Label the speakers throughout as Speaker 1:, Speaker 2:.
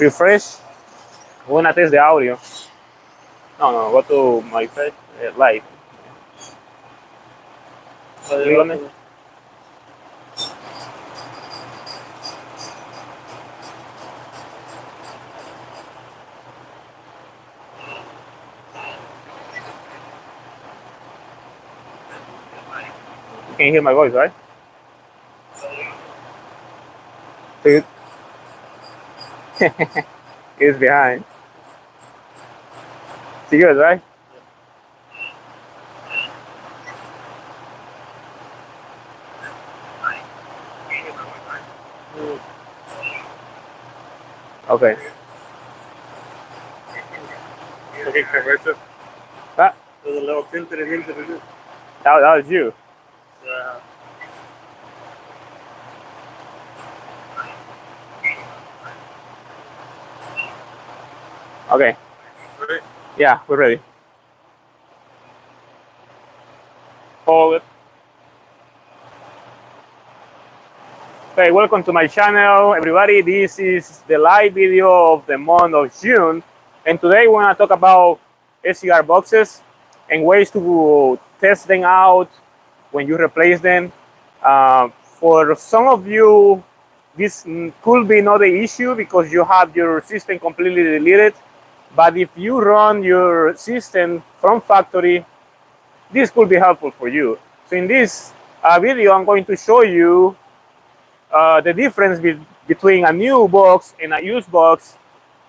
Speaker 1: refresh. We're gonna test the audio. No, go to my first live. Click on it. You can hear my voice, right? It's behind. See good, right? Okay.
Speaker 2: Okay, converted.
Speaker 1: Ah,
Speaker 2: There's a little filter into it.
Speaker 1: that was you.
Speaker 2: Yeah.
Speaker 1: Okay.
Speaker 2: Right.
Speaker 1: Yeah, we're ready. Hold it. Okay, welcome to my channel, everybody. This is the live video of the month of June, and today we're gonna talk about SCR boxes and ways to test them out when you replace them. For some of you, this could be not an issue because you have your system completely deleted. But if you run your system from factory, this could be helpful for you. So in this video, I'm going to show you the difference between a new box and a used box.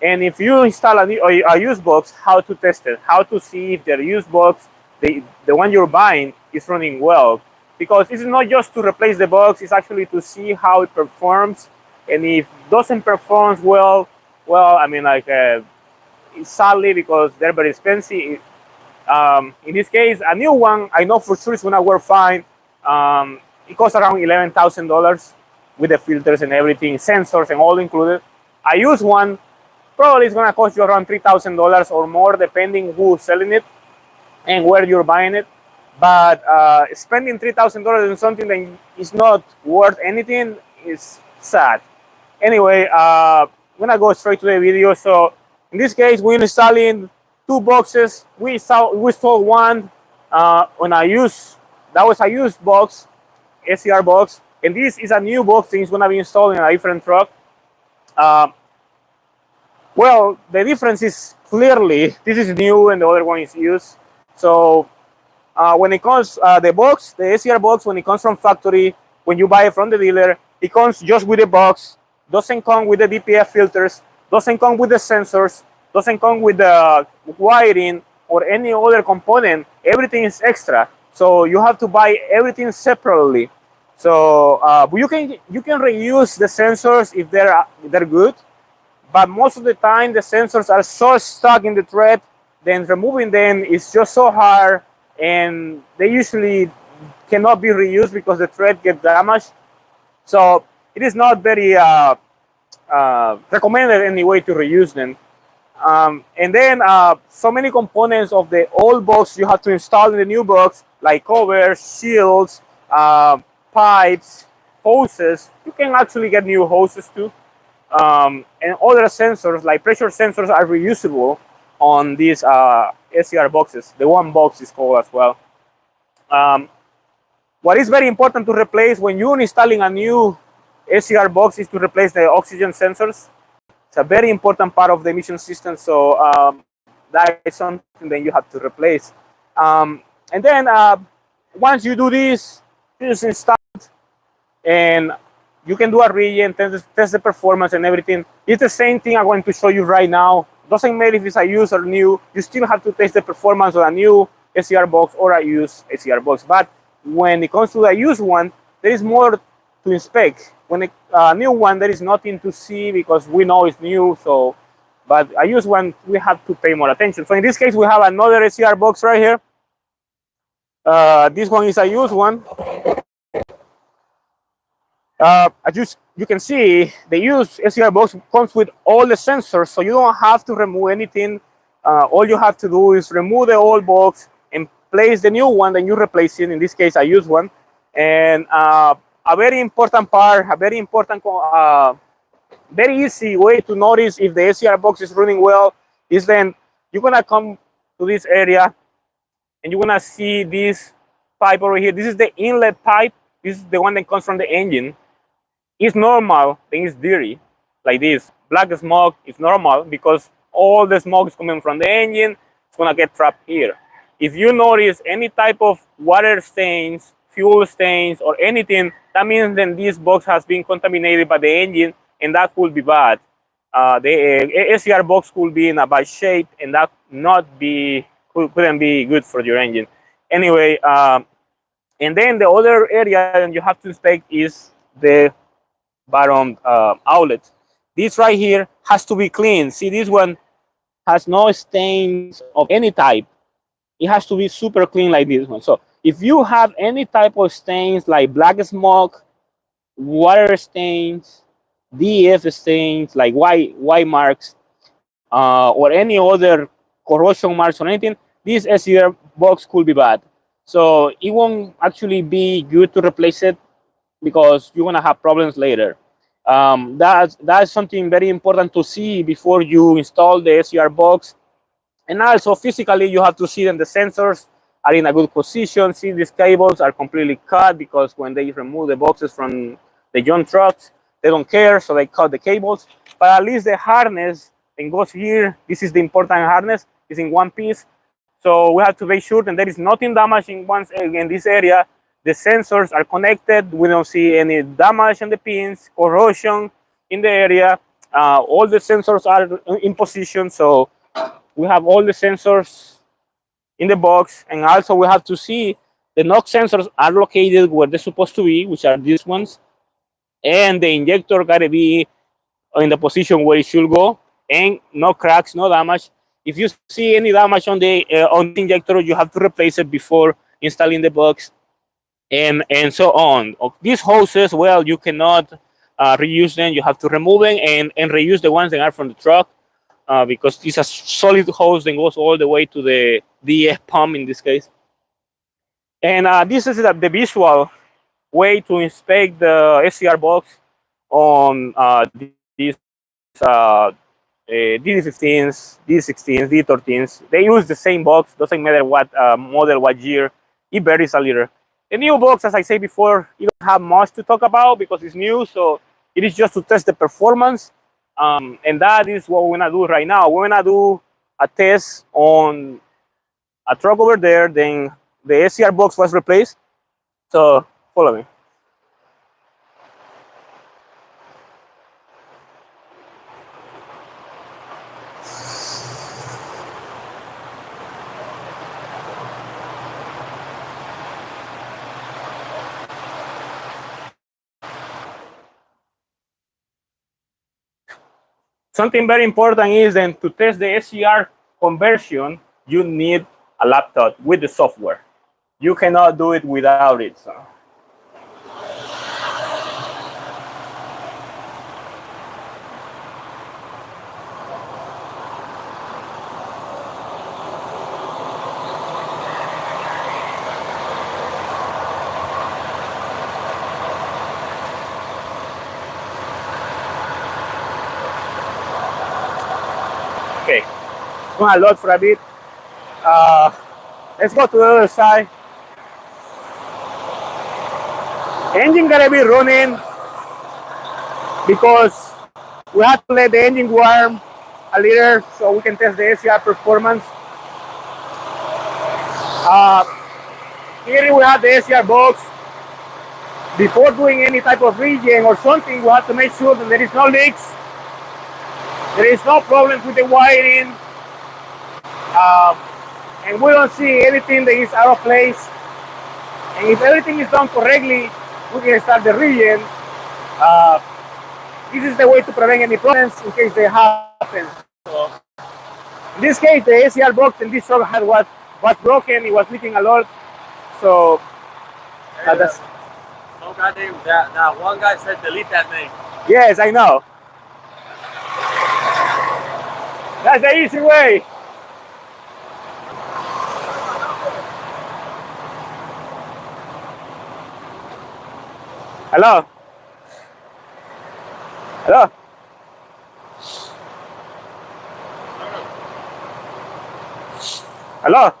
Speaker 1: And if you install a used box, how to test it, how to see if the used box, the one you're buying, is running well. Because it's not just to replace the box, it's actually to see how it performs. And if it doesn't perform well, I mean, like, sadly, because they're very expensive. In this case, a new one, I know for sure it's gonna work fine. It costs around $11,000 with the filters and everything, sensors and all included. A used one probably is gonna cost you around $3,000 or more, depending who's selling it and where you're buying it. But spending $3,000 on something that is not worth anything is sad. Anyway, I'm gonna go straight to the video. So in this case, we're installing two boxes. We installed one on a used, that was a used box, SCR box, and this is a new box. It's gonna be installed in a different truck. Well, the difference is clearly this is new and the other one is used. So when it comes the box, the SCR box, when it comes from factory, when you buy it from the dealer, it comes just with the box. Doesn't come with the DPF filters. Doesn't come with the sensors. Doesn't come with the wiring or any other component. Everything is extra. So you have to buy everything separately. So you can reuse the sensors if they're good. But most of the time, the sensors are so stuck in the thread, then removing them is just so hard, and they usually cannot be reused because the thread gets damaged. So it is not very recommended anyway to reuse them. And then so many components of the old box you have to install in the new box, like covers, shields, pipes, hoses. You can actually get new hoses too. And other sensors like pressure sensors are reusable on these SCR boxes. The one box is called as well. What is very important to replace when you're installing a new SCR box is to replace the oxygen sensors. It's a very important part of the emission system, so that is something that you have to replace. And then once you do this, you just install it, and you can do a regen, test the performance and everything. It's the same thing I'm going to show you right now. Doesn't matter if it's a used or new, you still have to test the performance of a new SCR box or a used SCR box. But when it comes to a used one, there is more to inspect. When a new one, there is nothing to see because we know it's new. So, but a used one, we have to pay more attention. So in this case, we have another SCR box right here. This one is a used one. As you can see, the used SCR box comes with all the sensors, so you don't have to remove anything. All you have to do is remove the old box and place the new one that you replace it. In this case, I use one. And a very important part, a very important very easy way to notice if the SCR box is running well is then you're gonna come to this area and you're gonna see this pipe over here. This is the inlet pipe. This is the one that comes from the engine. It's normal, then it's dirty, like this. Black smoke is normal because all the smoke is coming from the engine. It's gonna get trapped here. If you notice any type of water stains, fuel stains, or anything, that means then this box has been contaminated by the engine, and that could be bad. The SCR box could be in a bad shape, and that couldn't be good for your engine. Anyway, and then the other area that you have to inspect is the bottom outlet. This right here has to be clean. See, this one has no stains of any type. It has to be super clean like this one. So if you have any type of stains like black smoke, water stains, DF stains like white marks, or any other corrosion marks or anything, this SCR box could be bad. So it won't actually be good to replace it because you're gonna have problems later. That's something very important to see before you install the SCR box. And also physically, you have to see that the sensors are in a good position. See, these cables are completely cut because when they remove the boxes from the junk trucks, they don't care, so they cut the cables. But at least the harness that goes here, this is the important harness, is in one piece. So we have to make sure that there is nothing damaged in this area. The sensors are connected. We don't see any damage on the pins, corrosion in the area. All the sensors are in position. So we have all the sensors in the box, and also we have to see the NOx sensors are located where they're supposed to be, which are these ones, and the injector gotta be in the position where it should go, and no cracks, no damage. If you see any damage on the injector, you have to replace it before installing the box, and so on. These hoses, well, you cannot reuse them. You have to remove them and reuse the ones that are from the truck. Because it's a solid hose that goes all the way to the DF pump in this case. And this is the visual way to inspect the SCR box on these DD15s, DD16s, DD13s. They use the same box, doesn't matter what model, what year, it varies a little. The new box, as I said before, you don't have much to talk about because it's new, so it is just to test the performance. And that is what we're gonna do right now. We're gonna do a test on a truck over there. Then the SCR box was replaced. So follow me. Something very important is then to test the SCR conversion, you need a laptop with the software. You cannot do it without it. So. Okay, it's gonna load for a bit. Let's go to the other side. Engine gotta be running because we have to let the engine warm a little so we can test the SCR performance. Here we have the SCR box. Before doing any type of regen or something, we have to make sure that there is no leaks. There is no problems with the wiring, and we don't see anything that is out of place. And if everything is done correctly, we can start the regen. This is the way to prevent any problems in case they happen. So, in this case, the SCR box in this truck was broken. It was leaking a lot. So that's.
Speaker 2: So goddamn, that one guy said delete that thing.
Speaker 1: Yes, I know. That's the easy way. Hello? Hello? ¿Aló?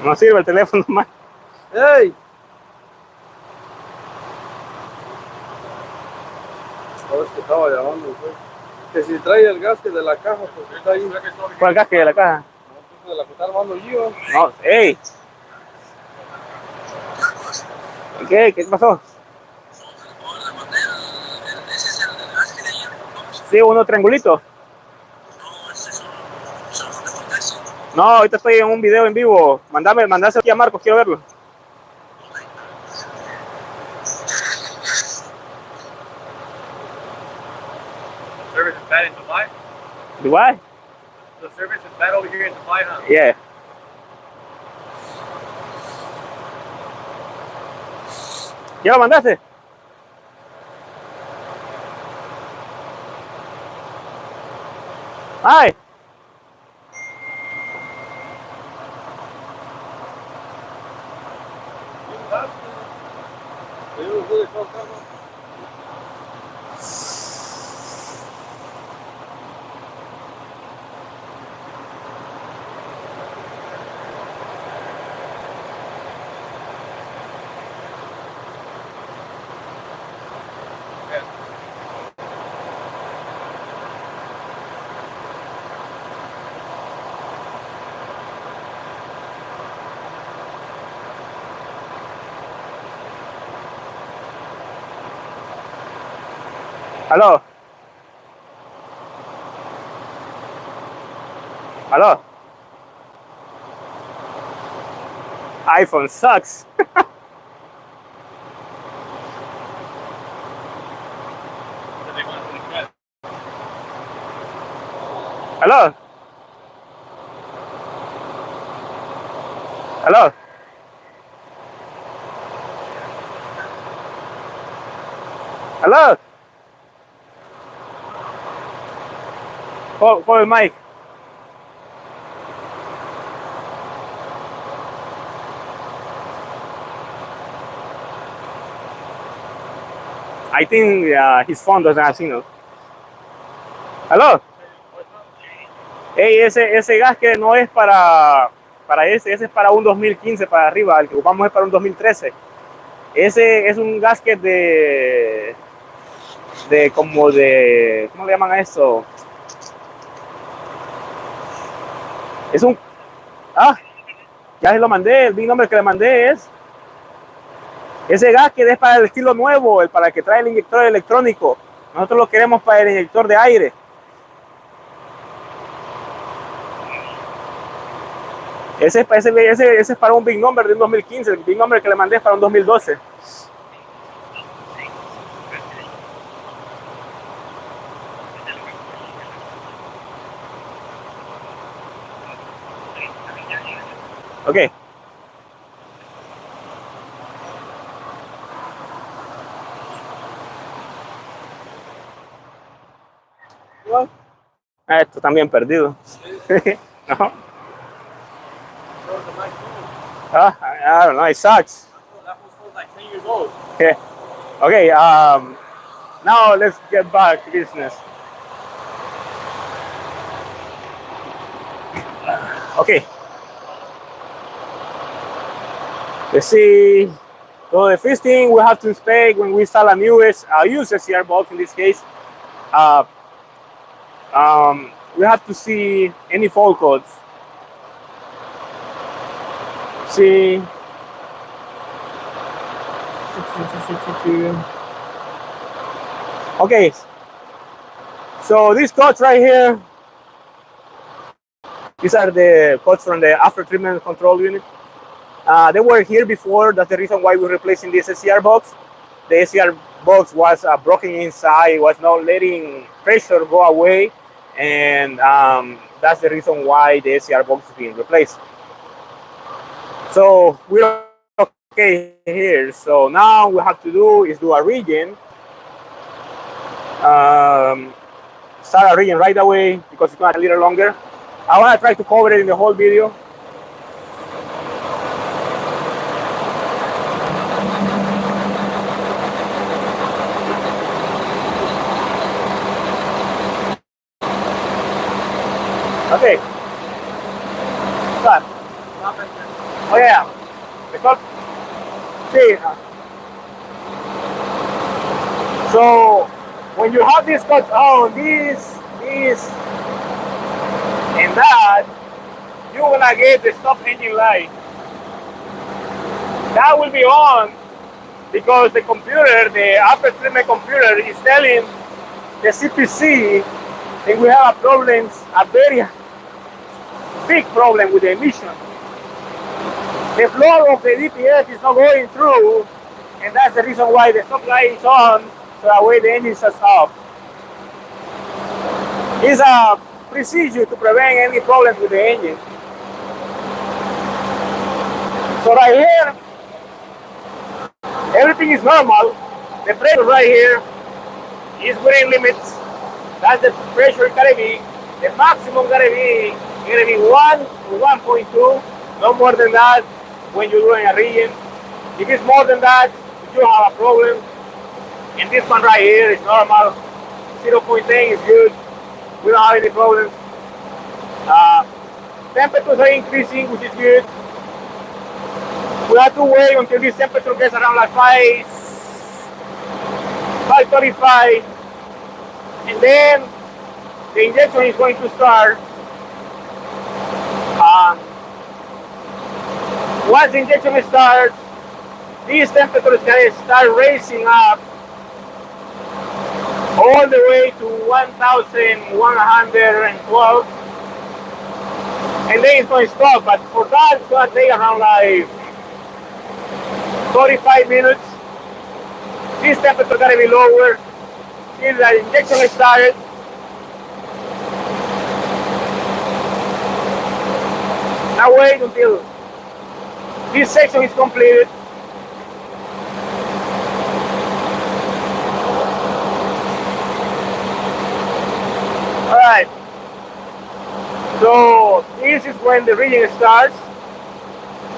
Speaker 1: No sirve el teléfono más.
Speaker 3: ¡Ey! No, es que estaba llamando, pues. Que si trae el gas que de la caja, pues está ahí.
Speaker 1: ¿Cuál gasque de la caja?
Speaker 3: No, de la que está armando yo.
Speaker 1: No, ¡ey! ¿Qué? ¿Qué pasó? Sí, uno triangulito. No, ahorita estoy en un video en vivo. Mandáselo aquí a Marcos, quiero verlo.
Speaker 2: The service is bad in Dubai.
Speaker 1: ¿Dubai?
Speaker 2: The service is bad over here in Dubai, huh?
Speaker 1: Yeah. ¿Ya lo mandaste? ¡Ay!
Speaker 3: Yo no sé de cuál caja.
Speaker 1: ¿Aló? ¿Aló? iPhone sucks. ¿Aló? ¿Aló? ¿Aló? Call el mic. I think his phone doesn't have signal. ¿Aló? Hey, ese gas que no es para ese es para un 2015 para arriba, el que ocupamos es para un 2013. Ese es un gas que es de como de, ¿cómo le llaman a eso? Es un, ya se lo mandé, el big number que le mandé es ese gas que es para el estilo nuevo, el para el que trae el inyector electrónico. Nosotros lo queremos para el inyector de aire. Ese es para un big number de un 2015, el big number que le mandé es para un 2012. Ok. Esto también perdido. No. I don't know, it sucks.
Speaker 2: That was like 10 years old.
Speaker 1: Yeah. Okay, now let's get back to business. Okay. Let's see. So the first thing we have to inspect when we install a new use SCR box in this case, we have to see any fault codes. See. Okay. So these codes right here, these are the codes from the after treatment control unit. They were here before. That's the reason why we're replacing this SCR box. The SCR box was broken inside, was not letting pressure go away, and that's the reason why the SCR box is being replaced. So we're okay here. So now we have to do is do a regen. Start a regen right away because it's going to be a little longer. I want to try to cover it in the whole video. Okay. What? Oh yeah. It's not. See. So when you have this cut on this, and that, you're gonna get the stop engine light. That will be on because the computer, the after treatment computer, is telling the CPC that we have a very big problem with the emission. The flow of the DPF is not going through, and that's the reason why the stop light is on, so that way the engine shuts off. It's a procedure to prevent any problems with the engine. So right here, everything is normal. The pressure right here is within limits. That's the pressure gotta be. The maximum gotta be 1 to 1.2, no more than that when you're doing a region. If it's more than that, you have a problem. And this one right here is normal. 0.10 is good. We don't have any problems. Temperatures are increasing, which is good. We have to wait until this temperature gets around like 535, and then the injection is going to start. Once the injection starts, these temperatures can start raising up all the way to 1,112, and then it's going to stop. But for that, it's going to take around like 45 minutes. This temperature gotta be lower till the injection is started. Now wait until this section is completed. Alright. So this is when the reading starts.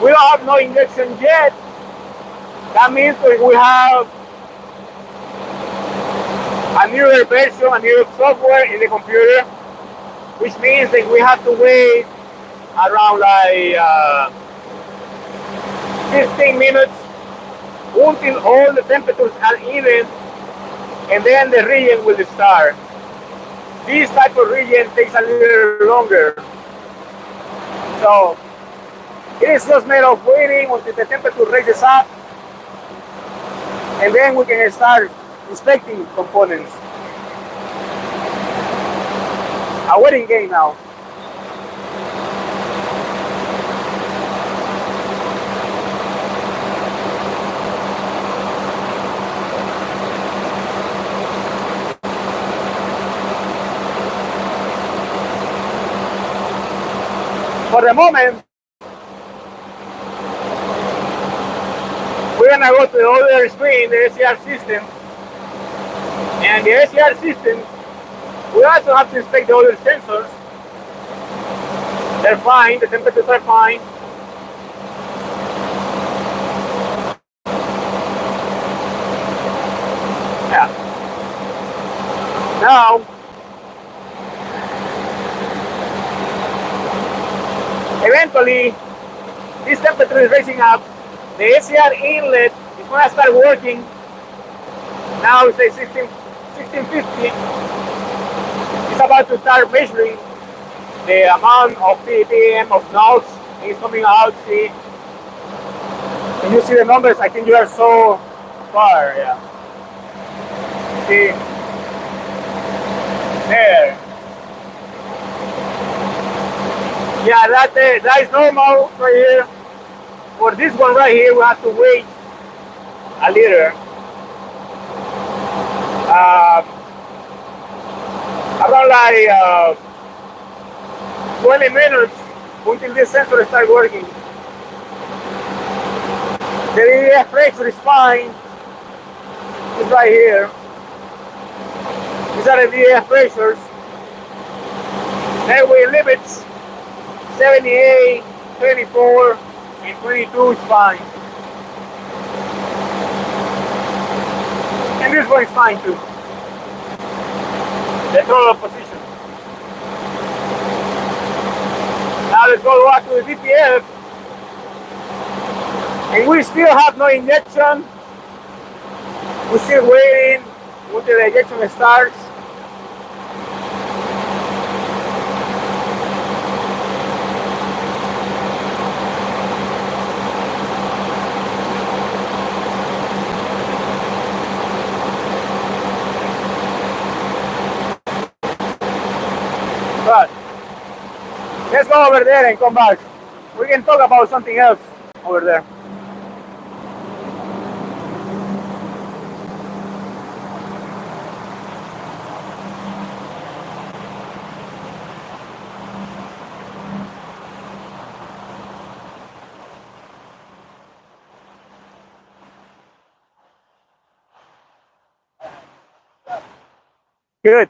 Speaker 1: We don't have no injection yet. That means we have a newer version, a newer software in the computer, which means that we have to wait around like 15 minutes until all the temperatures are even, and then the region will start. This type of region takes a little longer. So it is just made of waiting until the temperature raises up, and then we can start inspecting components. A waiting game now. For the moment, we're gonna go to the other screen, the SCR system. And the SCR system, we also have to inspect the other sensors. They're fine, the temperatures are fine. Yeah. Now, eventually, this temperature is raising up. The SCR inlet is going to start working. Now it's a 1650. It's about to start measuring the amount of ppm of nodes is coming out. See, can you see the numbers? I think you are so far. Yeah. See, there. Yeah, that is normal right here. For this one right here, we have to wait a little. Around like 20 minutes until this sensor starts working. The DDF pressure is fine. It's right here. These are the DDF pressures. Then we limits 78, 24, and 22 is fine. And this one is fine too. The throttle position. Now let's go back to the DPF. And we still have no injection. We're still waiting until the injection starts. But let's go over there and come back. We can talk about something else over there. Good.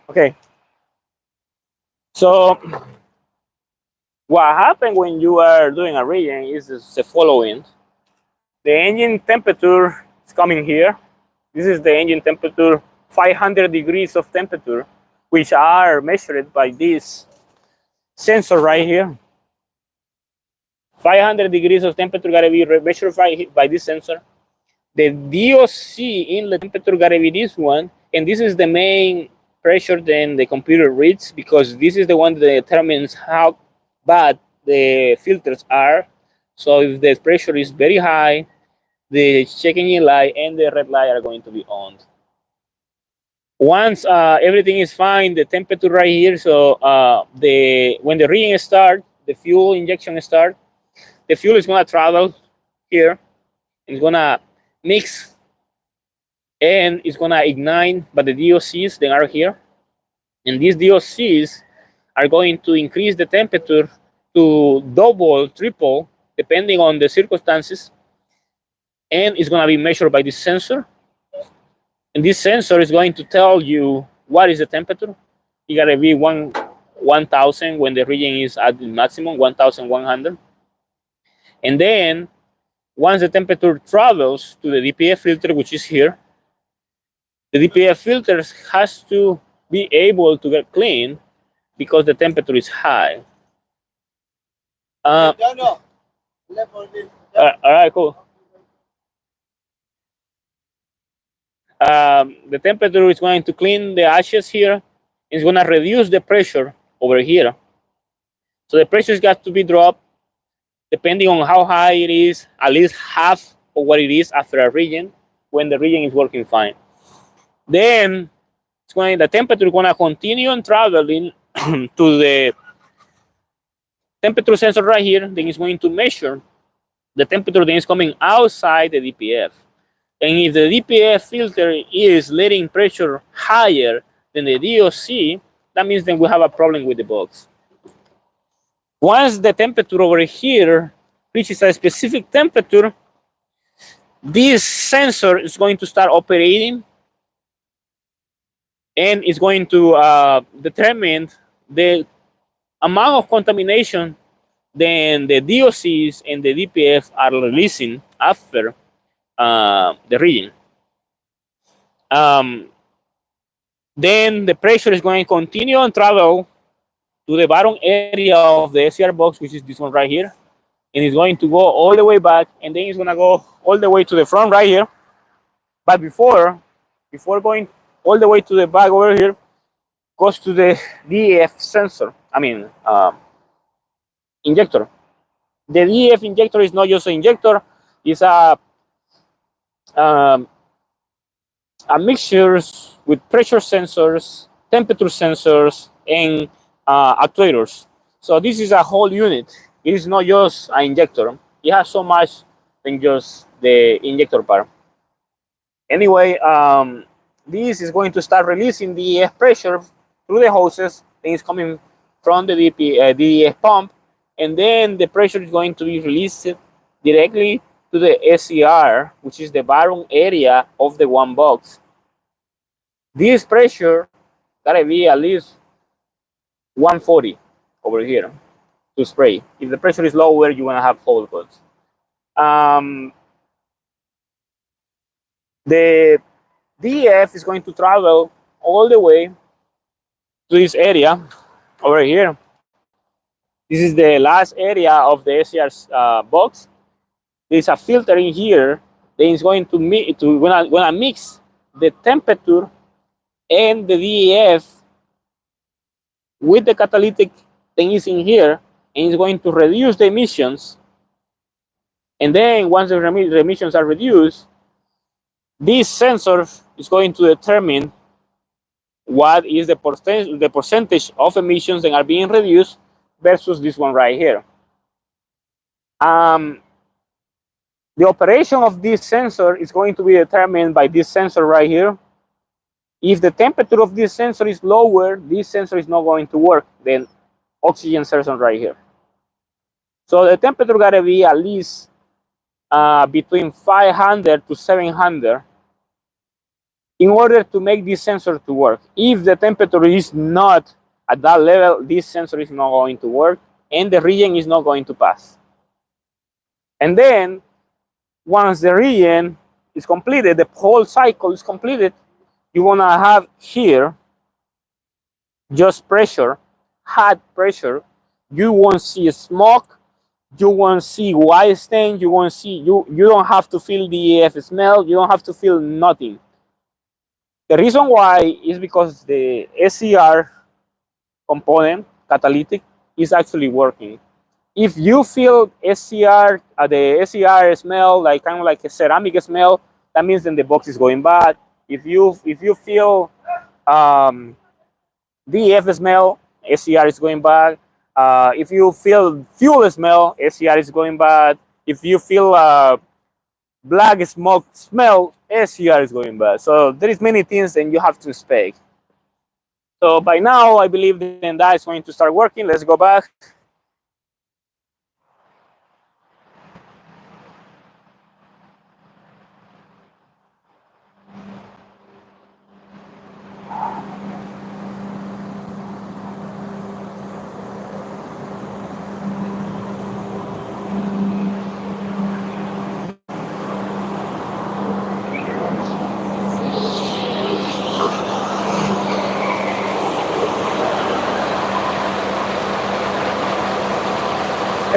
Speaker 1: Okay. So what happened when you are doing a regen is the following. The engine temperature is coming here. This is the engine temperature, 500 degrees of temperature, which are measured by this sensor right here. 500 degrees of temperature gotta be measured by this sensor. The DOC inlet temperature gotta be this one, and this is the main pressure then the computer reads, because this is the one that determines how bad the filters are. So if the pressure is very high, the check engine light and the red light are going to be on. Once everything is fine, the temperature right here, so when the regen starts, the fuel injection starts, the fuel is gonna travel here, it's gonna mix, and it's gonna ignite, but the DOCs, they are here. And these DOCs are going to increase the temperature to double, triple, depending on the circumstances. And it's gonna be measured by this sensor. And this sensor is going to tell you what is the temperature. You gotta be 1,000 when the regen is at the maximum, 1,100. And then once the temperature travels to the DPF filter, which is here, the DPF filter has to be able to get clean because the temperature is high. All right, cool. The temperature is going to clean the ashes here. It's going to reduce the pressure over here. So the pressure has got to be dropped depending on how high it is, at least half of what it is after a regen, when the regen is working fine. Then the temperature is going to continue on traveling to the temperature sensor right here. Then it's going to measure the temperature that is coming outside the DPF. And if the DPF filter is letting pressure higher than the DOC, that means then we have a problem with the box. Once the temperature over here reaches a specific temperature, this sensor is going to start operating, and it's going to determine the amount of contamination then the DOCs and the DPF are releasing after the regen. Then the pressure is going to continue and travel to the bottom area of the SCR box, which is this one right here. And it's going to go all the way back, and then it's going to go all the way to the front right here. But before going all the way to the back over here, goes to the DF sensor, injector. The DF injector is not just an injector, it's a mixtures with pressure sensors, temperature sensors, and actuators. So this is a whole unit. It is not just an injector. It has so much than just the injector part. Anyway, this is going to start releasing the pressure through the hoses. Things coming from the DF pump, and then the pressure is going to be released directly to the SCR, which is the bottom area of the one box. This pressure gotta be at least 140 over here to spray. If the pressure is lower, you wanna have fold cuts. The DF is going to travel all the way to this area over here. This is the last area of the SCR box. There's a filter in here that is going to gonna mix the temperature and the DEF with the catalytic thing is in here, and it's going to reduce the emissions. And then once the emissions are reduced, this sensor is going to determine what is the percentage of emissions that are being reduced versus this one right here. The operation of this sensor is going to be determined by this sensor right here. If the temperature of this sensor is lower, this sensor is not going to work. Then oxygen sensor right here. So the temperature gotta be at least between 500 to 700 in order to make this sensor to work. If the temperature is not at that level, this sensor is not going to work and the reagent is not going to pass. And then once the reagent is completed, the whole cycle is completed, you want to have here just pressure, hot pressure. You won't see smoke, you won't see white stain, you won't see, you don't have to feel the EF smell, you don't have to feel nothing. The reason why is because the SCR component, catalytic, is actually working. If you feel SCR, the SCR smell, like kind of like a ceramic smell, that means then the box is going bad. If you feel DF smell, SCR is going bad. If you feel fuel smell, SCR is going bad. If you feel black smoke smell, SCR is going bad. So there is many things that you have to inspect. So by now, I believe then that is going to start working. Let's go back.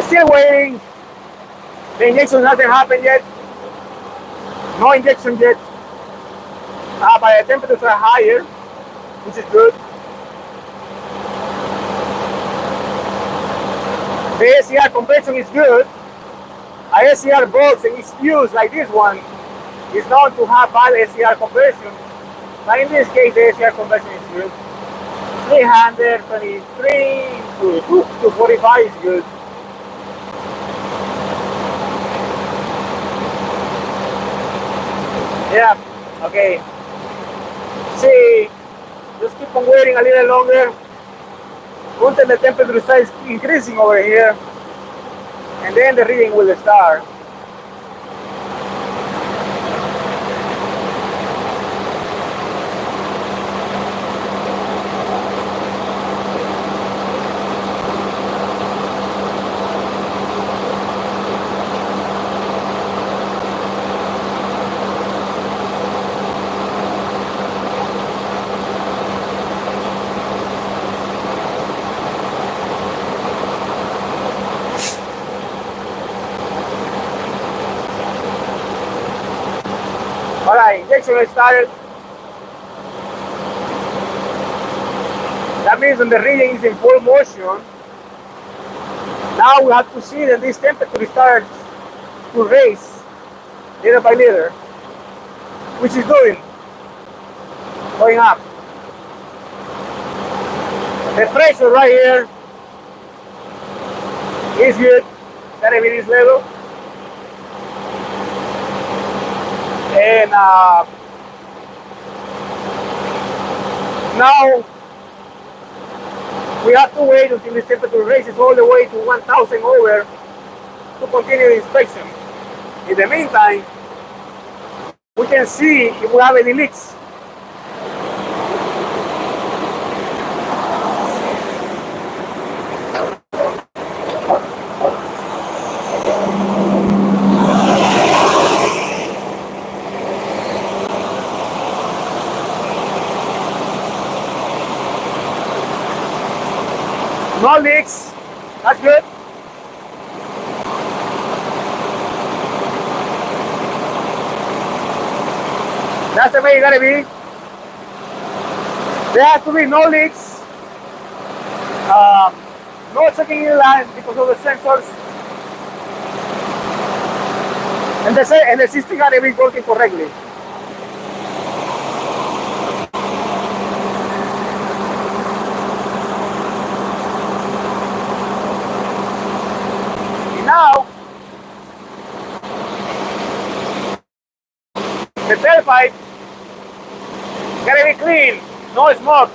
Speaker 1: Still waiting. The injection hasn't happened yet. No injection yet. But the temperatures are higher, which is good. The SCR compression is good. A SCR box and it's used like this one is known to have bad SCR compression. But in this case, the SCR compression is good. 323 to 45 is good. Yeah, okay. See, just keep on waiting a little longer until the temperature starts increasing over here, and then the reading will start. Alright, injection is started. That means when the reading is in full motion, now we have to see that this temperature starts to raise little by little, which is going up. The pressure right here is good, gotta be this level. And now we have to wait until the temperature raises all the way to 1000 over to continue the inspection. In the meantime, we can see if we have any leaks. No leaks. That's good. That's the way you gotta be. There has to be no leaks. No checking in line because of the sensors. And the system gotta be working correctly. Now, the tailpipe gotta be clean, no smoke.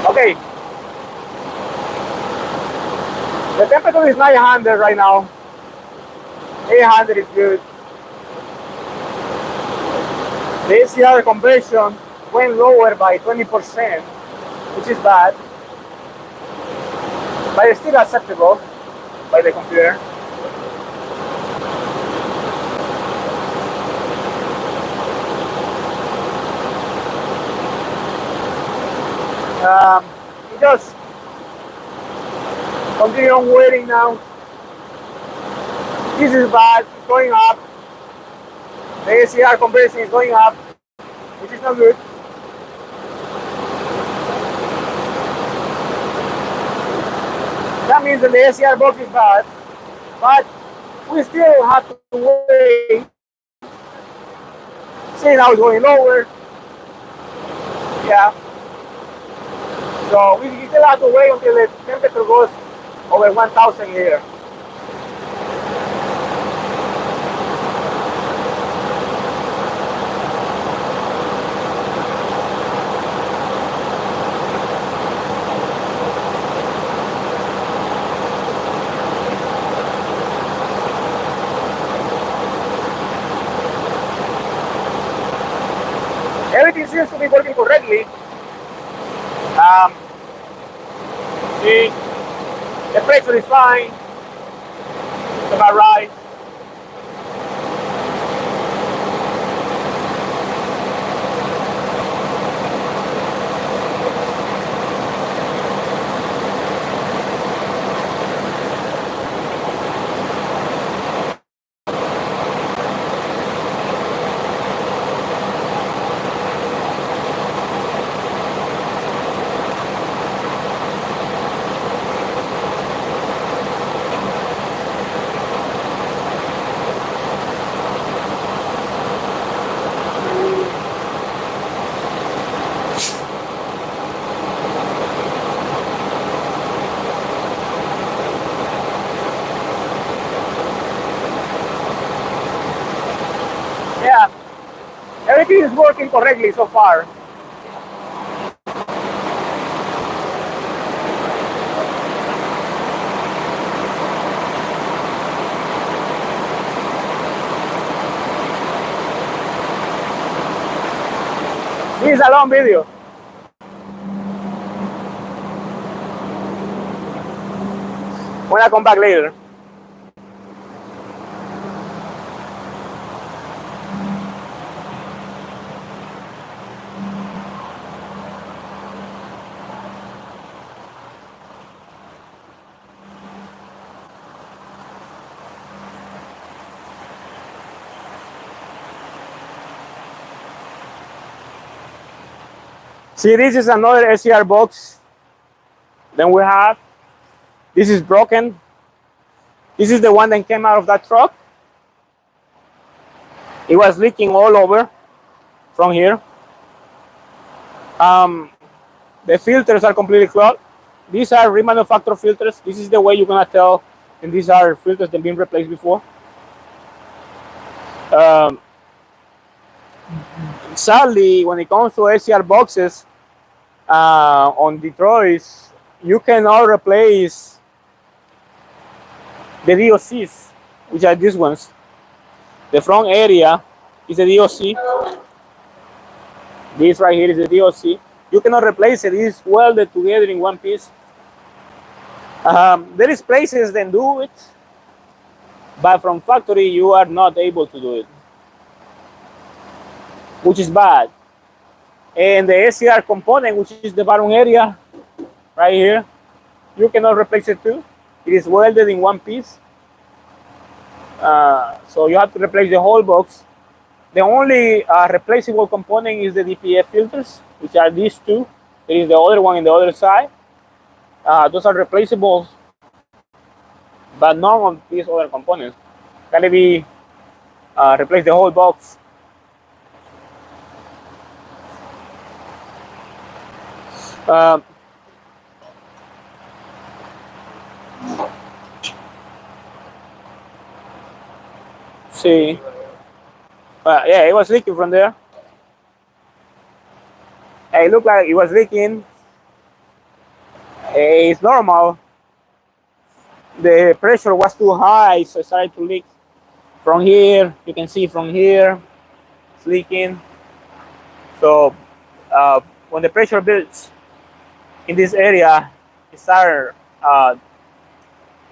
Speaker 1: Okay. The temperature is 900 right now. 800 is good. The SCR conversion went lower by 20%, which is bad, but it's still acceptable by the computer. Just continue on waiting now. This is bad, it's going up. The SCR conversion is going up, which is not good. That means that the SCR box is bad, but we still have to wait. See now it's going lower. Yeah. So we still have to wait until the temperature goes over 1000 here. Everything seems to be working correctly. See, the pressure is fine. It's about right. Yeah, everything is working correctly so far. This is a long video. When I come back later. See, this is another SCR box. Then we have, this is broken. This is the one that came out of that truck. It was leaking all over from here. The filters are completely clogged. These are remanufactured filters. This is the way you're gonna tell, and these are filters that have been replaced before. Sadly, when it comes to SCR boxes on Detroit, you cannot replace the DOCs, which are these ones. The front area is the DOC. This right here is the DOC. You cannot replace it. It is welded together in one piece. There is places that do it, but from factory you are not able to do it, which is bad. And the SCR component, which is the bottom area right here, you cannot replace it too. It is welded in one piece. So you have to replace the whole box. The only replaceable component is the DPF filters, which are these two. There is the other one on the other side. Those are replaceable, but none of these other components can be replace the whole box. See, yeah, it was leaking from there. It looked like it was leaking. It's normal. The pressure was too high, so it started to leak from here. You can see from here, it's leaking. So when the pressure builds in this area, it started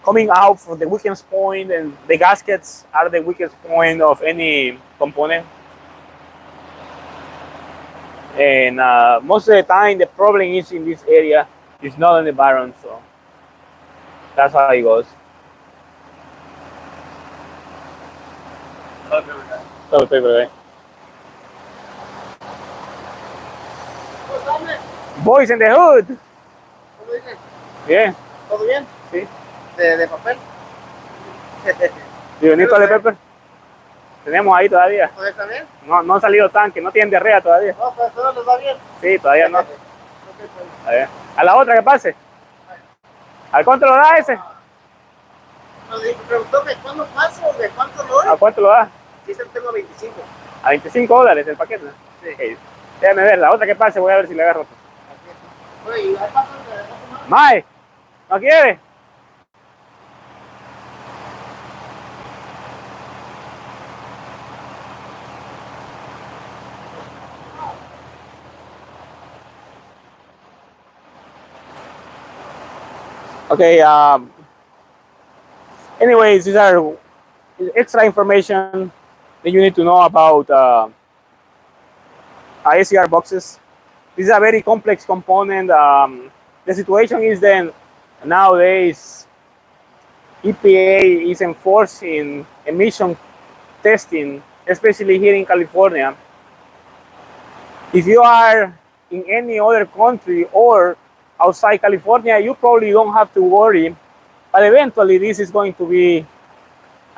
Speaker 1: coming out from the weakest point, and the gaskets are the weakest point of any component. And most of the time, the problem is in this area. It's not on the bottom, so that's how it goes. Todo paper, right? Boys in the hood.
Speaker 4: ¿Cómo dices?
Speaker 1: Bien.
Speaker 4: ¿Todo bien?
Speaker 1: Sí.
Speaker 4: ¿De papel?
Speaker 1: Bionito de pepper. Tenemos ahí todavía.
Speaker 4: ¿Todo está bien?
Speaker 1: No han salido tanque, no tienen diarrea todavía.
Speaker 4: No, pues todo les va bien.
Speaker 1: Sí, todavía no.
Speaker 4: Ok, pues.
Speaker 1: A ver. A la otra que pase. ¿A cuánto lo da ese?
Speaker 4: No, preguntó que cuándo paso, de cuánto lo
Speaker 1: ¿A
Speaker 4: es.
Speaker 1: cuánto lo da?
Speaker 4: Sí, se lo tengo a 25.
Speaker 1: A $25 el paquete.
Speaker 4: Sí.
Speaker 1: Okay. Déjame ver, la otra que pase voy a ver si le agarro.
Speaker 4: Oye, ¿y ahí pasan de más?
Speaker 1: Mae, ¿no quiere? Okay, anyways, these are extra information that you need to know about SCR boxes. This is a very complex component. The situation is that nowadays EPA is enforcing emission testing, especially here in California. If you are in any other country or outside California, you probably don't have to worry, but eventually this is going to be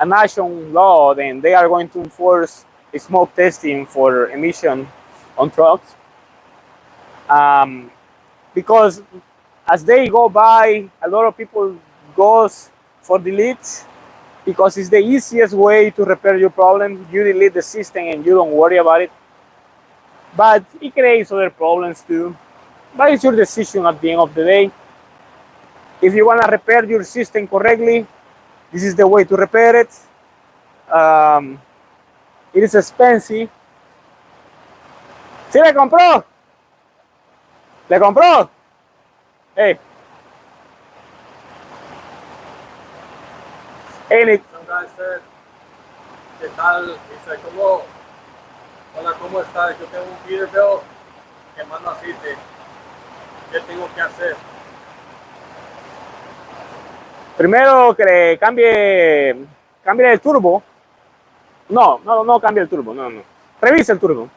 Speaker 1: a national law, and they are going to enforce smoke testing for emission on trucks. Because as they go by, a lot of people goes for delete because it's the easiest way to repair your problem. You delete the system and you don't worry about it. But it creates other problems too. But it's your decision at the end of the day. If you want to repair your system correctly, this is the way to repair it. It is expensive. ¿Sí le compró? ¿Le compró? Hey. Hey, Nick.
Speaker 2: Some guy said, ¿qué tal? Dice, ¿cómo? Hola, ¿cómo estás? Yo tengo un Peterbilt que manda aceite. ¿Qué tengo que hacer?
Speaker 1: Primero que le cambie el turbo. No cambie el turbo, no. Revise el turbo.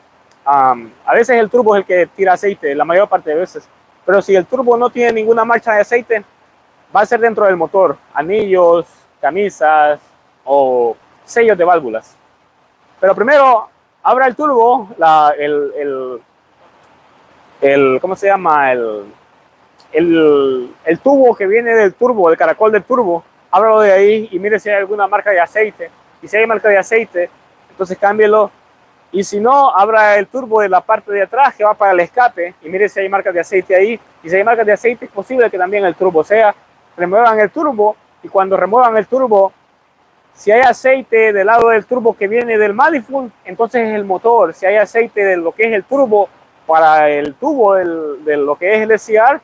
Speaker 1: A veces el turbo es el que tira aceite, la mayor parte de veces. Pero si el turbo no tiene ninguna marcha de aceite, va a ser dentro del motor, anillos, camisas o sellos de válvulas. Pero primero, abra el turbo, ¿cómo se llama? El tubo que viene del turbo, el caracol del turbo, ábralo de ahí y mire si hay alguna marca de aceite. Y si hay marca de aceite, entonces cámbielo. Y si no, abra el turbo de la parte de atrás que va para el escape y mire si hay marcas de aceite ahí. Y si hay marcas de aceite, es posible que también el turbo sea. Remuevan el turbo y cuando remuevan el turbo, si hay aceite del lado del turbo que viene del manifold, entonces es el motor. Si hay aceite de lo que es el turbo para el tubo de lo que es el SCR,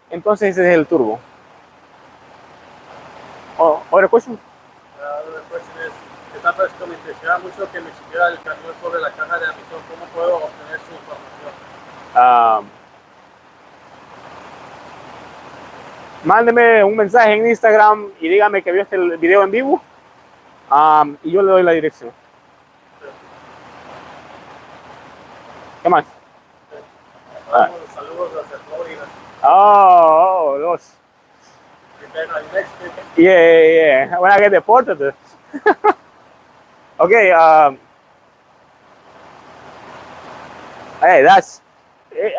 Speaker 1: entonces ese es el turbo. Other question?
Speaker 2: La cuestión es, esta persona me impresiona mucho que me siguiera el canal sobre la caja de admisión. ¿Cómo puedo obtener su información?
Speaker 1: Mándeme un mensaje en Instagram y dígame que vio el video en vivo y yo le doy la dirección. ¿Qué más?
Speaker 2: Saludos desde Florida.
Speaker 1: Oh, los. Yeah. When I get deported. Okay. Hey,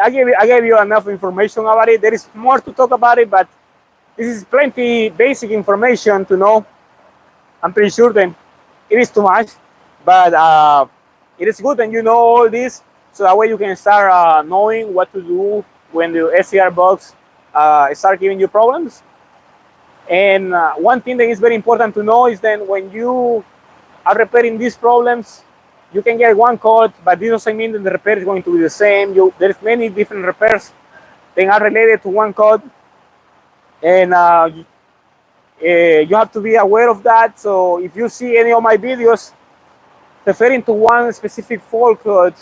Speaker 1: I gave you enough information about it. There is more to talk about it, but this is plenty basic information to know. I'm pretty sure that it is too much, but it is good that you know all this, so that way you can start knowing what to do when the SCR box start giving you problems. And one thing that is very important to know is that when you are repairing these problems, you can get one code, but this doesn't mean that the repair is going to be the same. There's many different repairs that are related to one code, and you have to be aware of that. So if you see any of my videos referring to one specific fault code,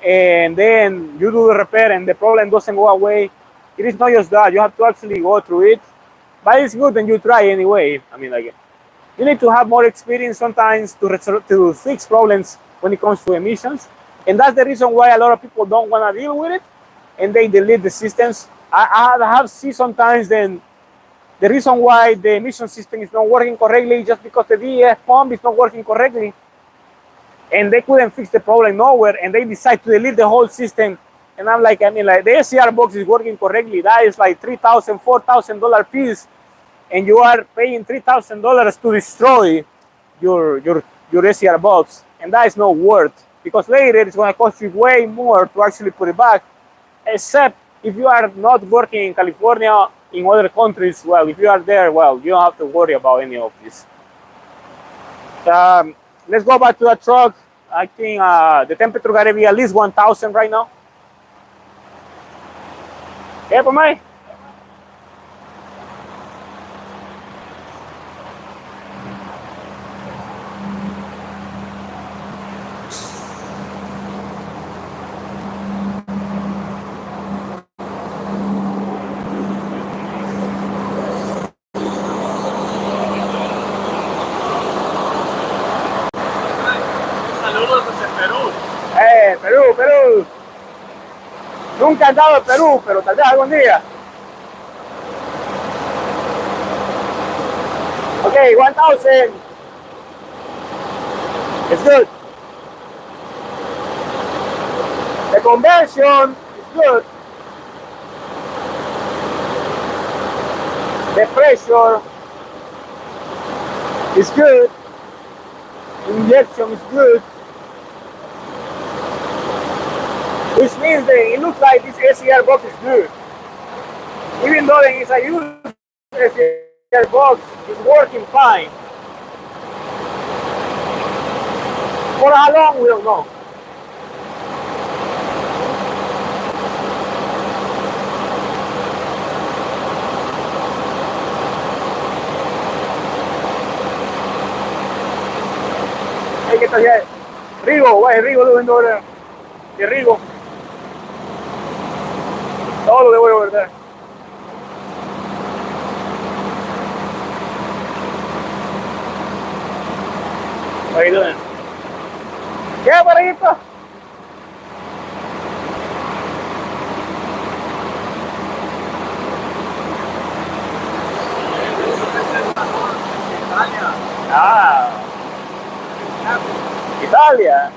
Speaker 1: and then you do the repair and the problem doesn't go away, it is not just that. You have to actually go through it. But it's good and you try anyway. I mean, like, you need to have more experience sometimes to fix problems when it comes to emissions. And that's the reason why a lot of people don't want to deal with it and they delete the systems. I have seen sometimes then the reason why the emission system is not working correctly just because the DEF pump is not working correctly. And they couldn't fix the problem nowhere and they decide to delete the whole system. And I'm like, the SCR box is working correctly. That is like $3,000, $4,000 piece. And you are paying $3,000 to destroy your SCR box. And that is not worth, because later it's going to cost you way more to actually put it back. Except if you are not working in California, in other countries, well, if you are there, well, you don't have to worry about any of this. Let's go back to the truck. I think the temperature got to be at least 1,000 right now. ¿Qué, por mí?
Speaker 2: Saludos desde Perú.
Speaker 1: Perú. Nunca he andado en Perú, pero tal vez algún día. Okay, 1,000. It's good. The conversion is good. The pressure is good. Injection is good. Which means that it looks like this SCR box is good. Even though it's a used SCR box, it's working fine. For how long, we don't know. Hay que estar Rigo, why Rigo doing over there? The Rigo. Todo de over there. How are you doing? ¿Qué, parejito? Ah. Italia. Australia.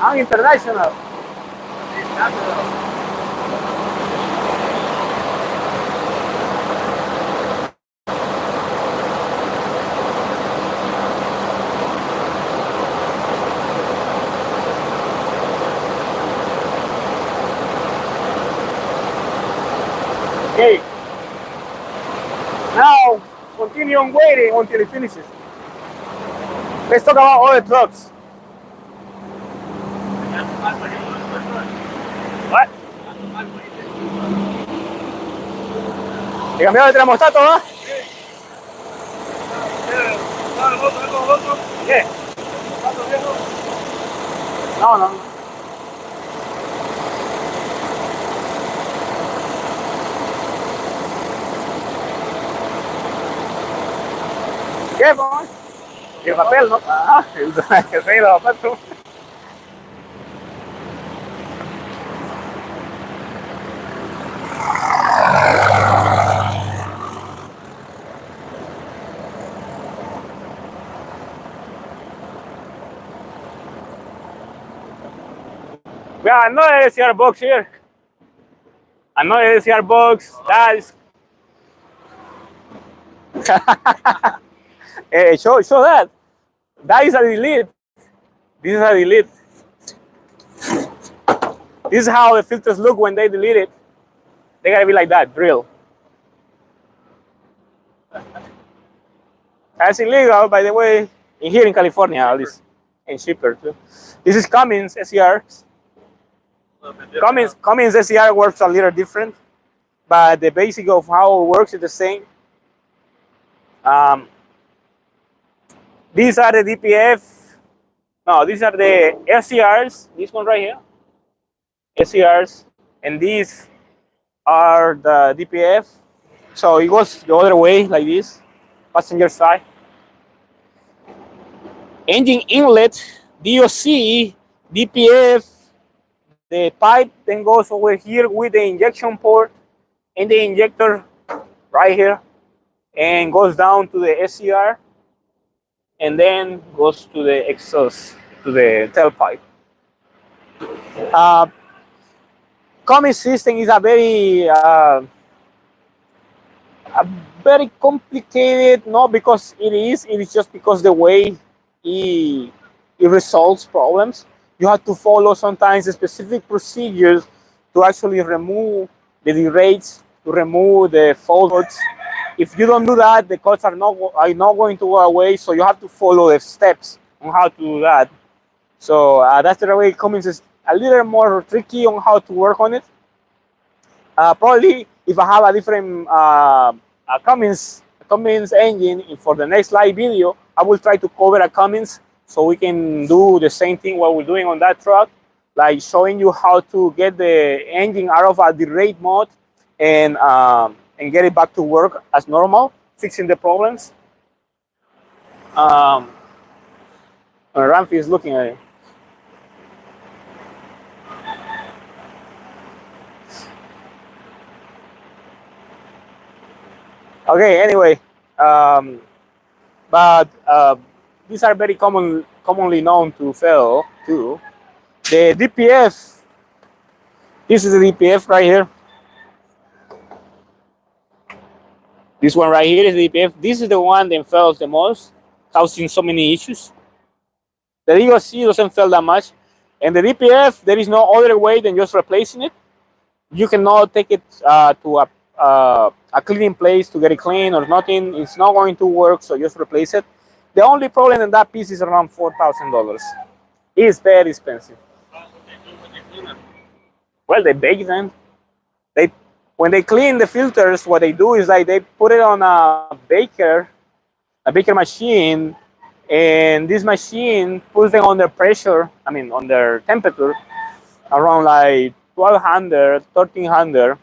Speaker 1: I'm international. Okay. Now, continue on waiting until it finishes. Let's talk about other trucks. What? ¿Te cambiaron el termostato, no? ¿Qué? No, no. ¿Qué, pues? El papel, ¿no? Ah, el rey de papel. We have another SCR box here. Another SCR box. That is. Hey, show that. That is a delete. This is a delete. This is how the filters look when they delete it. They gotta be like that, drill. That's illegal, by the way, here in California, at least, and cheaper too. This is Cummins SCR. Cummins SCR works a little different, but the basic of how it works is the same. These are the DPF. No, these are the SCRs. This one right here, SCRs, and these are the DPF. So it goes the other way, like this, passenger side. Engine inlet, DOC, DPF. The pipe then goes over here with the injection port and the injector right here, and goes down to the SCR, and then goes to the exhaust, to the tailpipe. Cummins system is a very complicated, not because it is just because the way it resolves problems. You have to follow sometimes specific procedures to actually remove the derates, to remove the faults. If you don't do that, the cuts are not going to go away. So you have to follow the steps on how to do that. So that's the way Cummins is a little more tricky on how to work on it. Probably if I have a different Cummins engine for the next live video, I will try to cover a Cummins, so we can do the same thing what we're doing on that truck, like showing you how to get the engine out of a derate mode and get it back to work as normal, fixing the problems. Ramfi is looking at it. Okay, anyway, these are very commonly known to fail too. The DPF, this is the DPF right here. This one right here is the DPF. This is the one that fails the most, causing so many issues. The DOC doesn't fail that much. And the DPF, there is no other way than just replacing it. You cannot take it to a cleaning place to get it clean or nothing. It's not going to work, so just replace it. The only problem in that piece is around $4,000. It's very expensive. Well, they bake them. When they clean the filters, what they do is like they put it on a baker machine, and this machine puts them under pressure, under temperature, around like 1200, 1300,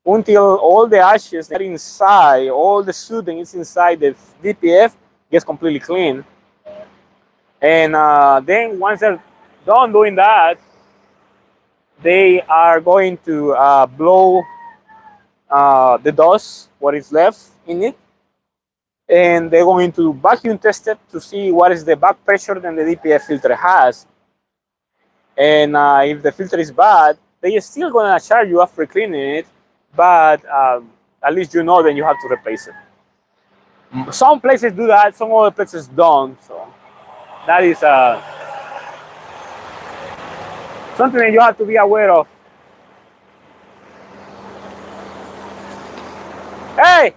Speaker 1: until all the ashes that are inside, all the soothing is inside the DPF, gets completely clean. And then once they're done doing that, they are going to blow the dust, what is left in it, and they're going to vacuum test it to see what is the back pressure that the DPF filter has. And if the filter is bad, they are still going to charge you after cleaning it, but at least you know then you have to replace it. Some places do that, some other places don't. So that is something that you have to be aware of. Hey!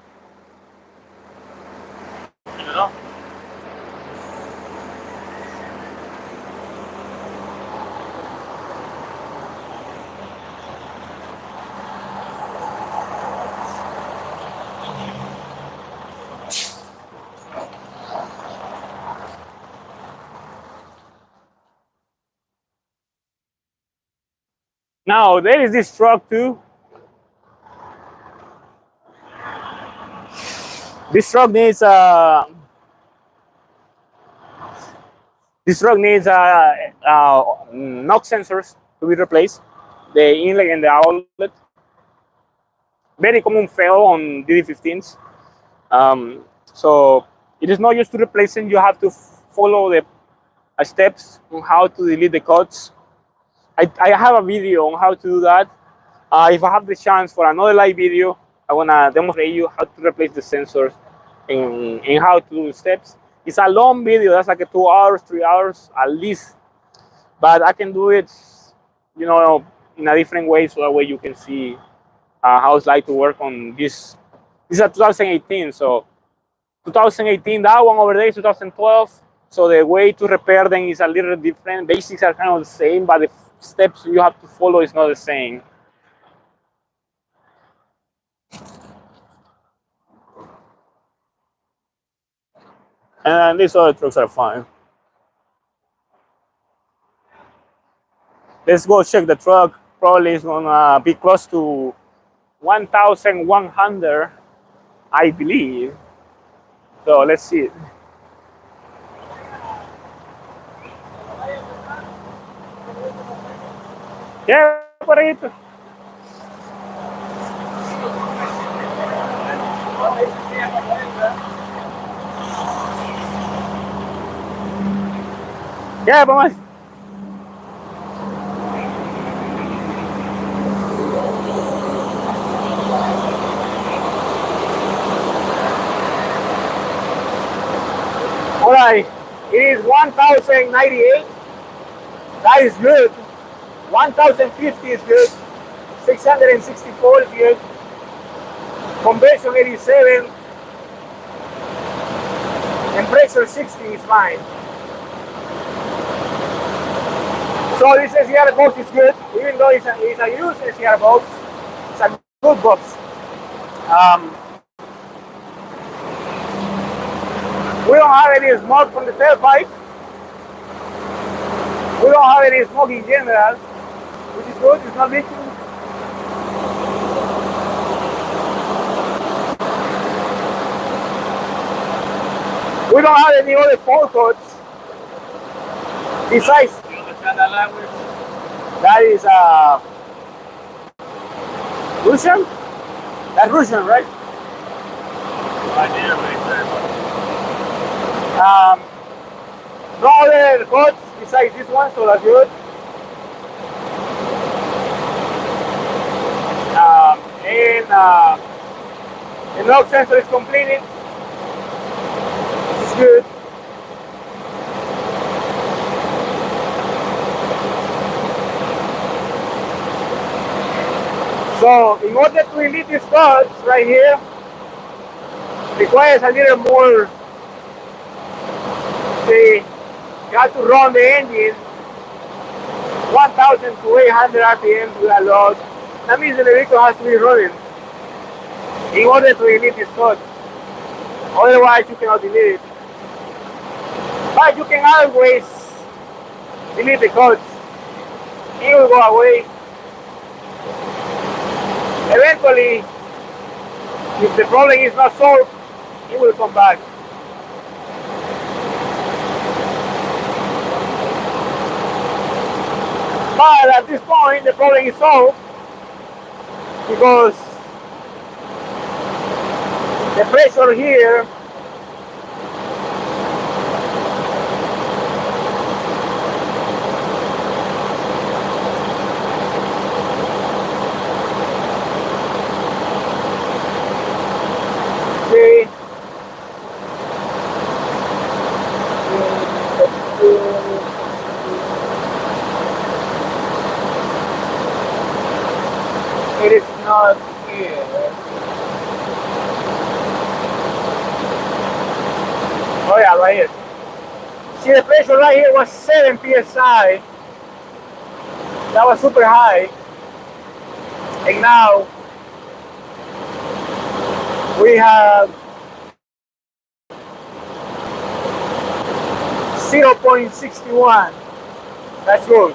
Speaker 1: Now there is this truck too. This truck needs knock sensors to be replaced. The inlet and the outlet. Very common fail on DD15s. So it is not just to replacing. You have to follow the steps on how to delete the codes. I have a video on how to do that. If I have the chance for another live video, I want to demonstrate you how to replace the sensors and how to do the steps. It's a long video. That's like 2 hours, 3 hours at least. But I can do it, you know, in a different way, so that way you can see how it's like to work on this. This is a 2018, so 2018. That one over there is 2012. So the way to repair them is a little different. Basics are kind of the same, but the steps you have to follow is not the same. And these other trucks are fine. Let's go check the truck. Probably it's gonna be close to 1,100, I believe. So let's see it. Yeah, por ahí. Yeah, vamos. All right, it is 1,098. That is good. 1,050 is good. 664 is good. Conversion 87. And pressure 60 is fine. So this SCR box is good, even though it's a used SCR box. It's a good box. We don't have any smoke from the tailpipe. We don't have any smoke in general, which is good. It's not leaking. We don't have any other fault codes besides.
Speaker 2: That language.
Speaker 1: That is Russian? That's Russian, right? No other codes besides this one, so that's good. The knock sensor is completed. This is good. So in order to delete these codes right here, requires a little more. See, you have to run the engine 1,000 to 800 RPMs with a load. That means the vehicle has to be running in order to delete this code. Otherwise, you cannot delete it. But you can always delete the codes. It will go away. Eventually, if the problem is not solved, it will come back. But at this point, the problem is solved because the pressure here
Speaker 4: not here.
Speaker 1: Oh yeah, right here. See, the pressure right here was 7 psi. That was super high. And now we have 0.61. That's good.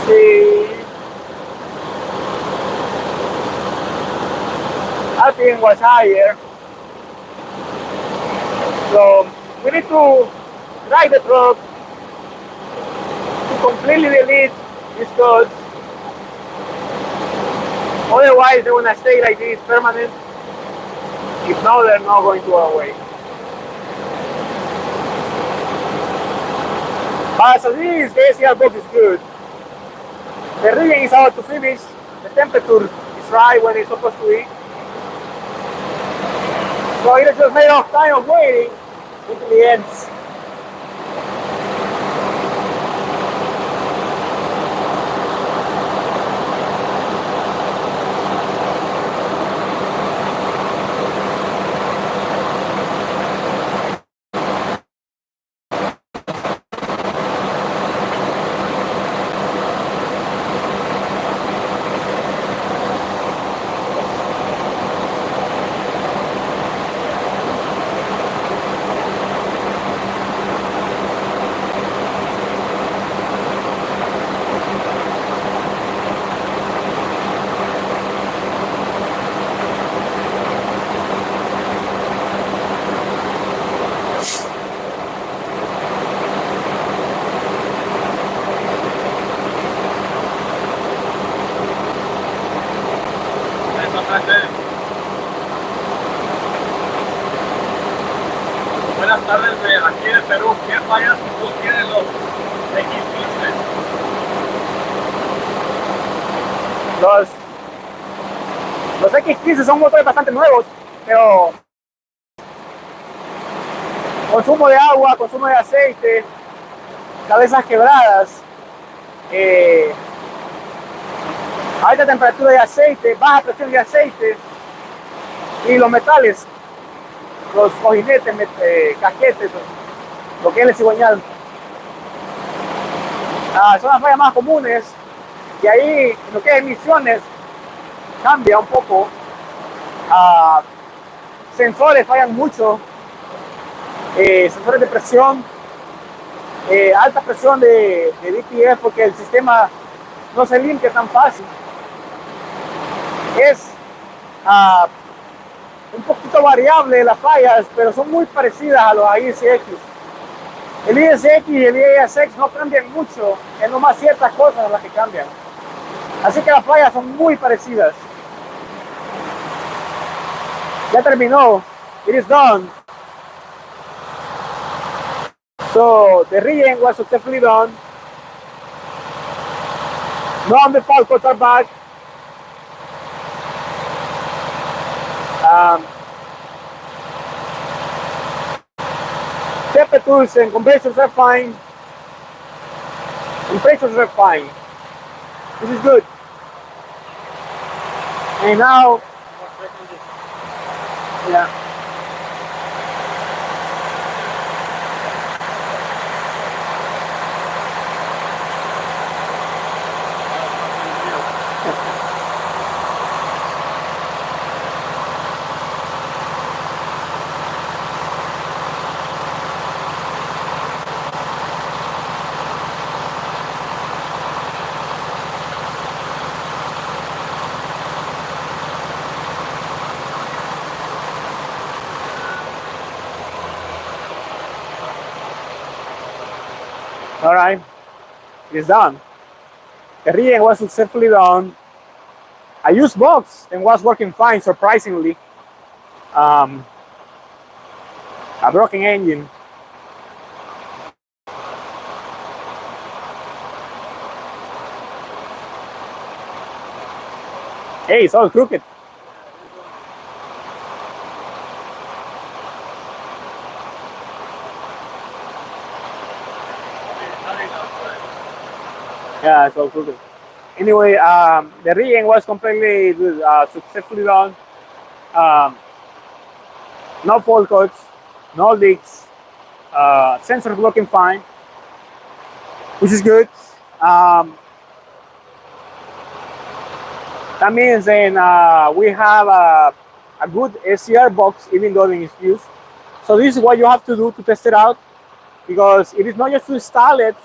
Speaker 1: See, I think was higher. So we need to drive the truck to completely delete these codes. Otherwise, they're gonna stay like this permanent. If not, they're not going to go away. But as it is, the SCR box is good. The rigging is about to finish. The temperature is right when it's supposed to be. So it just made off time of waiting until the ends.
Speaker 2: Buenas tardes de aquí de Perú. ¿Qué fallas tienen los X15?
Speaker 1: Los X15 son motores bastante nuevos, pero consumo de agua, consumo de aceite, cabezas quebradas, alta temperatura de aceite, baja presión de aceite y los metales, los cojinetes, casquetes, lo que es el cigüeñal. Son las fallas más comunes y ahí lo que es emisiones cambia un poco. Sensores fallan mucho, sensores de presión, alta presión de DPF porque el sistema no se limpia tan fácil. Es un poquito variable las fallas, pero son muy parecidas a los ISX. El ISX y el ISX no cambian mucho, es nomás ciertas cosas las que cambian. Así que las fallas son muy parecidas. Ya terminó. It is done. So the rigging was successfully done. Non-default codes are back. Temperatures and compressions are fine. Compressions are fine. This is good. And now, yeah. All right, it's done. The rigging was successfully done. I used box and was working fine, surprisingly. A broken engine. Hey, it's all crooked. Yeah, so cool. Anyway, the rigging was completely successfully done. Um, no fault codes, no leaks, sensors working fine, which is good. Um, that means then we have a good SCR box even though in its use. So this is what you have to do to test it out, because it is not just to install it.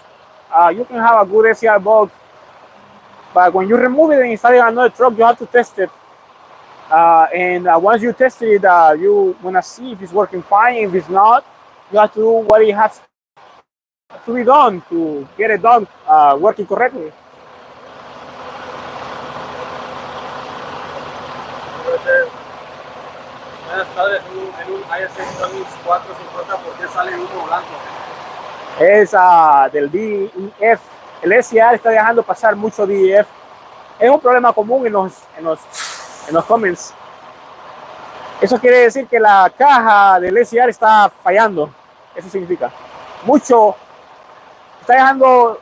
Speaker 1: You can have a good SCR box, but when you remove it and install it on another truck, you have to test it. And once you test it, you wanna see if it's working fine. If it's not, you have to do what it has to be done to get it done working correctly.
Speaker 2: Buenas tardes, en un ISX 450, ¿por qué sale humo blanco?
Speaker 1: Es del DEF. El SCR está dejando pasar mucho DEF. Es un problema común en los comments. Eso quiere decir que la caja del SCR está fallando. Eso significa mucho. Está dejando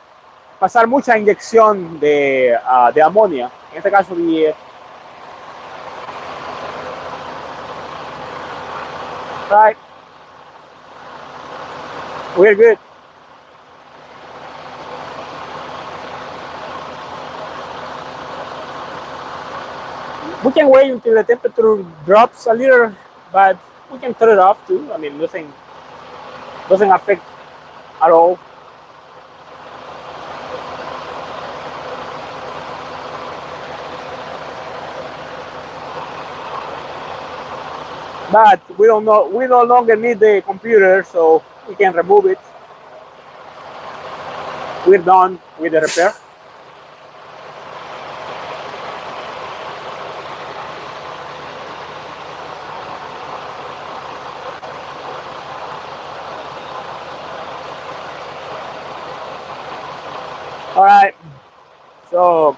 Speaker 1: pasar mucha inyección de amonía. En este caso DEF. Right. We're good. We can wait until the temperature drops a little, but we can turn it off too. I mean, doesn't affect at all. But we no longer need the computer, so we can remove it. We're done with the repair. All right, so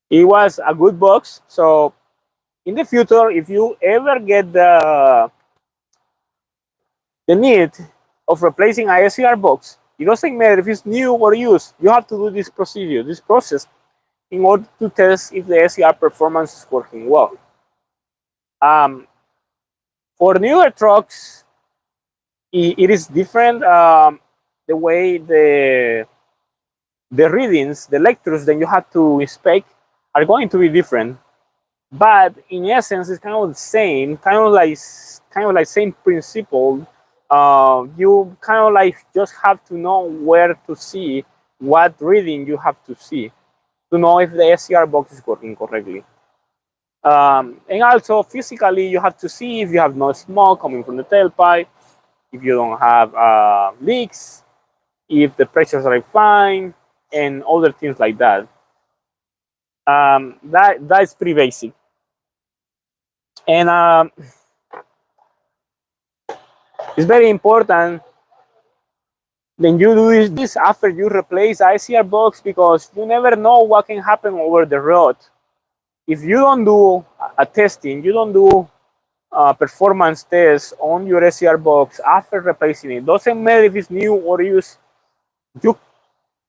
Speaker 1: it was a good box. So in the future, if you ever get the need of replacing a SCR box, it doesn't matter if it's new or used. You have to do this process, in order to test if the SCR performance is working well. For newer trucks, it is different. The way the readings, the lectures that you have to inspect are going to be different. But in essence, it's kind of the same, kind of like same principle. You kind of like just have to know where to see what reading you have to see to know if the SCR box is working correctly. And also physically, you have to see if you have no smoke coming from the tailpipe, if you don't have leaks, if the pressures are fine, and other things like that. That's pretty basic. And it's very important then you do this after you replace ICR box, because you never know what can happen over the road. If you don't do a testing, you don't do a performance test on your SCR box after replacing it, doesn't matter if it's new or used, you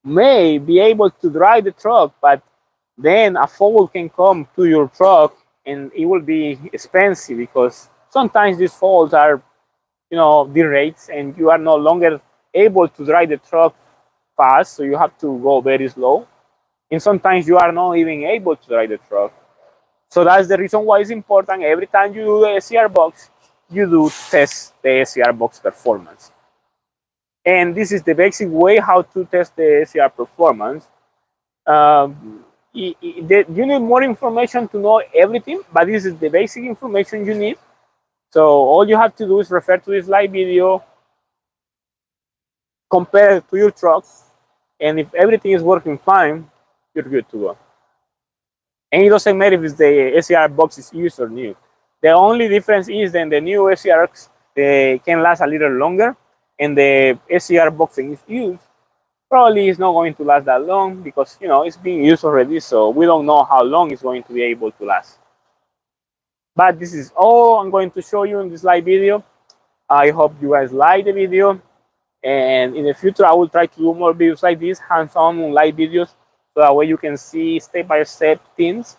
Speaker 1: may be able to drive the truck, but then a fault can come to your truck and it will be expensive, because sometimes these faults are, derates, and you are no longer able to drive the truck fast, so you have to go very slow. And sometimes you are not even able to drive the truck. So that's the reason why it's important every time you do the SCR box, you do test the SCR box performance. And this is the basic way how to test the SCR performance. You need more information to know everything, but this is the basic information you need. So all you have to do is refer to this live video, compare it to your truck, and if everything is working fine, you're good to go. And it doesn't matter if the SCR box is used or new. The only difference is that the new SCRs, they can last a little longer, and the SCR box that is used probably is not going to last that long, because it's being used already, so we don't know how long it's going to be able to last. But this is all I'm going to show you in this live video. I hope you guys like the video, and in the future I will try to do more videos like this, hands-on live videos, so that way you can see step-by-step things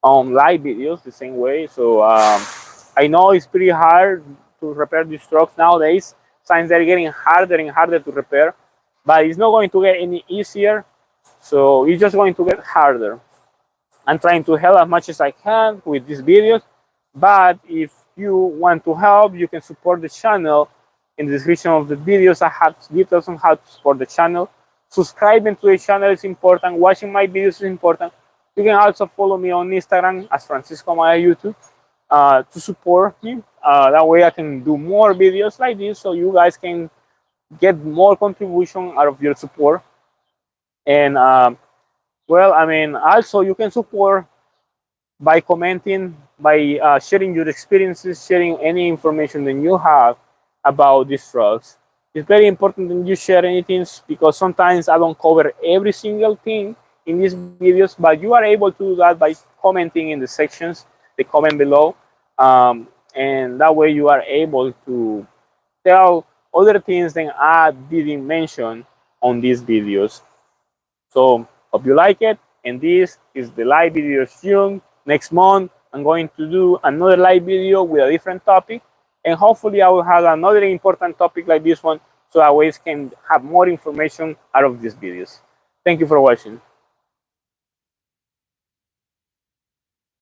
Speaker 1: on live videos the same way. So I know it's pretty hard to repair these trucks nowadays, since they're getting harder and harder to repair, but it's not going to get any easier, so it's just going to get harder. I'm trying to help as much as I can with these videos, but if you want to help, you can support the channel. In the description of the videos I have details on how to support the channel. Subscribing to the channel is important, watching my videos is important. You can also follow me on Instagram as Francisco Maya YouTube to support me. That way I can do more videos like this, so you guys can get more contribution out of your support. And well, I mean, also you can support by commenting, by sharing your experiences, sharing any information that you have about these trucks. It's very important that you share anything, because sometimes I don't cover every single thing in these videos, but you are able to do that by commenting in the sections, the comment below, and that way you are able to tell other things that I didn't mention on these videos. So hope you like it, and this is the live video of June. Next month I'm going to do another live video with a different topic, and hopefully I will have another important topic like this one, so that way you can have more information out of these videos. Thank you for watching.